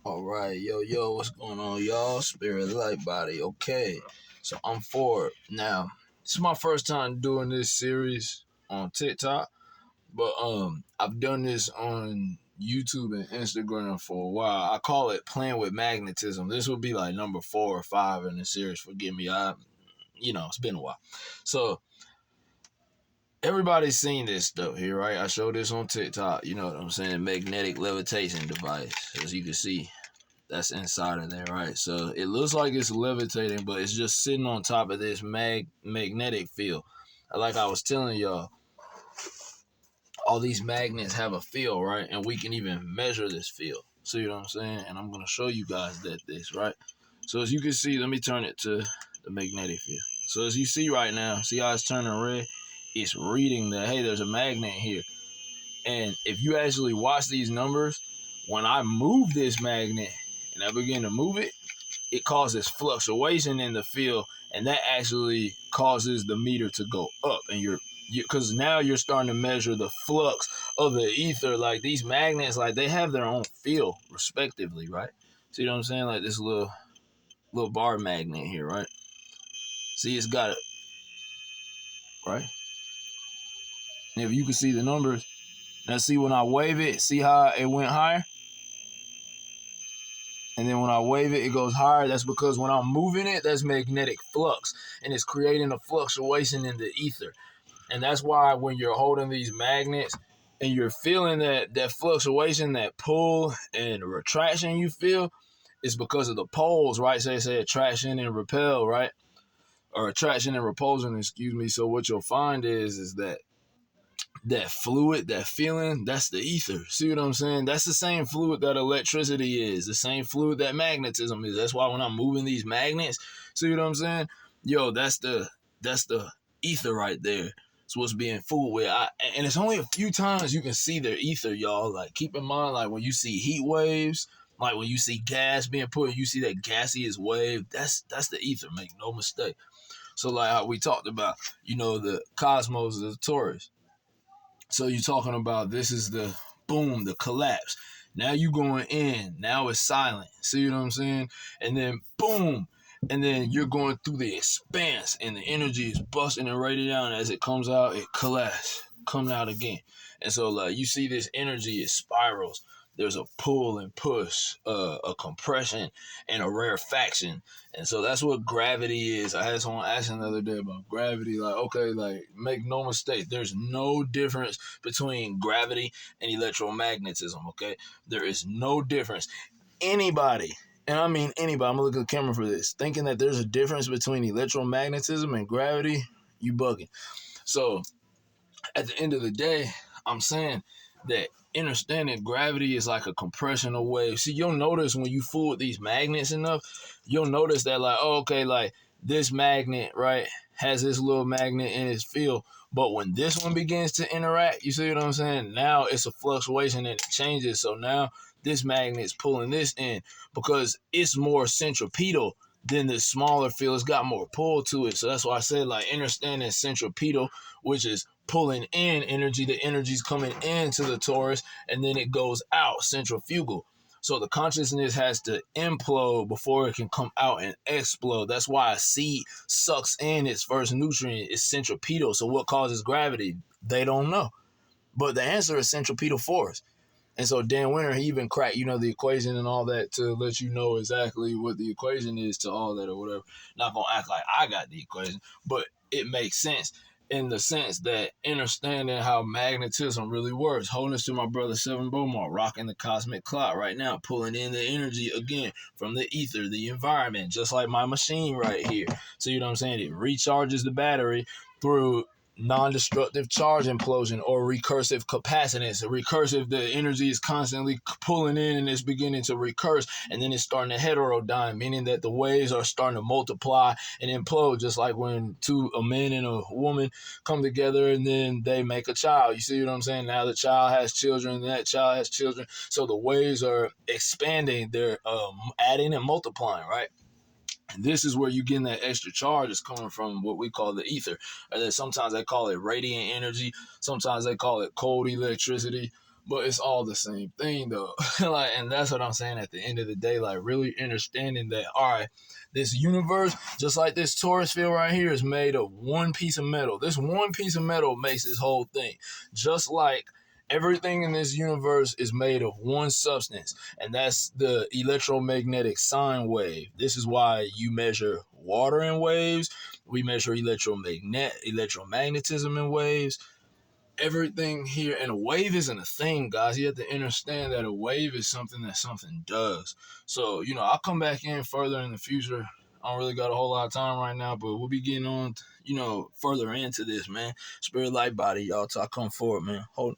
All right, yo, what's going on, y'all? Spirit Light Body. Okay, so I'm Ford. Now, this is my first time doing this series on TikTok, but I've done this on YouTube and Instagram for a while. I call it playing with magnetism. This will be like number 4 or 5 in the series. Forgive me, it's been a while. So everybody's seen this stuff here, right? I showed this on TikTok. You know what I'm saying? Magnetic levitation device, as you can see. That's inside of there, right? So it looks like it's levitating, but it's just sitting on top of this magnetic field. Like I was telling y'all, all these magnets have a field, right? And we can even measure this field. See what I'm saying? And I'm going to show you guys this, right? So as you can see, let me turn it to the magnetic field. So as you see right now, see how it's turning red? It's reading that, hey, there's a magnet here. And if you actually watch these numbers, when I move this magnet and I begin to move it, it causes fluctuation in the field, and that actually causes the meter to go up. And because now you're starting to measure the flux of the ether. Like these magnets, like they have their own field respectively, right? See what I'm saying? Like this little bar magnet here, right? See, it's got it, right? And if you can see the numbers, now see when I wave it, see how it went higher? And then when I wave it, it goes higher. That's because when I'm moving it, that's magnetic flux. And it's creating a fluctuation in the ether. And that's why when you're holding these magnets and you're feeling that fluctuation, that pull and retraction you feel, it's because of the poles, right? So they say attraction and repel, right? Or attraction and repulsion, excuse me. So what you'll find is that fluid, that feeling, that's the ether. See what I'm saying? That's the same fluid that electricity is, the same fluid that magnetism is. That's why when I'm moving these magnets, see what I'm saying? Yo, that's the ether right there. It's what's being fooled with. And it's only a few times you can see their ether, y'all. Like keep in mind, like when you see heat waves, like when you see gas being put, you see that gaseous wave. That's the ether. Make no mistake. So like how we talked about, the cosmos is the torus. So you're talking about this is the boom, the collapse. Now you going in. Now it's silent. See what I'm saying? And then boom. And then you're going through the expanse and the energy is busting and raining down. As it comes out, it collapses, coming out again. And so like you see this energy, it spirals. There's a pull and push, a compression, and a rarefaction. And so that's what gravity is. I had someone asking the other day about gravity. Like, okay, like, make no mistake. There's no difference between gravity and electromagnetism, okay? There is no difference. Anybody, and I mean anybody, I'm going to look at the camera for this, thinking that there's a difference between electromagnetism and gravity, you bugging. So, at the end of the day, I'm saying that understanding gravity is like a compressional wave. See, you'll notice when you fool with these magnets enough, you'll notice that like, oh, okay, like this magnet, right, has this little magnet in its field. But when this one begins to interact, you see what I'm saying? Now it's a fluctuation and it changes. So now this magnet's pulling this in because it's more centripetal than the smaller field. It's got more pull to it. So that's why I said like understanding centripetal, which is pulling in energy. The energy's coming into the torus and then it goes out, centrifugal. So the consciousness has to implode before it can come out and explode. That's why a seed sucks in its first nutrient. It's centripetal. So what causes gravity? They don't know. But the answer is centripetal force. And so Dan Winter, he even cracked, the equation and all that to let you know exactly what the equation is to all that or whatever. Not going to act like I got the equation, but it makes sense in the sense that understanding how magnetism really works. Holding this to my brother Seven Beaumont, rocking the cosmic clock right now, pulling in the energy again from the ether, the environment, just like my machine right here. So you know what I'm saying? It recharges the battery through non-destructive charge implosion or recursive capacitance. Recursive, the energy is constantly pulling in and it's beginning to recurse, and then it's starting to heterodyne, meaning that the waves are starting to multiply and implode, just like when a man and a woman come together and then they make a child. You see what I'm saying? Now the child has children, and that child has children. So the waves are expanding, they're adding and multiplying, right? And this is where you getting that extra charge is coming from what we call the ether. Sometimes they call it radiant energy. Sometimes they call it cold electricity. but it's all the same thing though. Like, and that's what I'm saying at the end of the day, like really understanding that, all right, this universe, just like this torus field right here, is made of one piece of metal. This one piece of metal makes this whole thing. Just like everything in this universe is made of one substance, and that's the electromagnetic sine wave. This is why you measure water in waves. We measure electromagnetism in waves. Everything here, and a wave isn't a thing, guys. You have to understand that a wave is something that something does. So, I'll come back in further in the future. I don't really got a whole lot of time right now, but we'll be getting on, further into this, man. Spirit, light, body, y'all. Till I come forward, man. Hold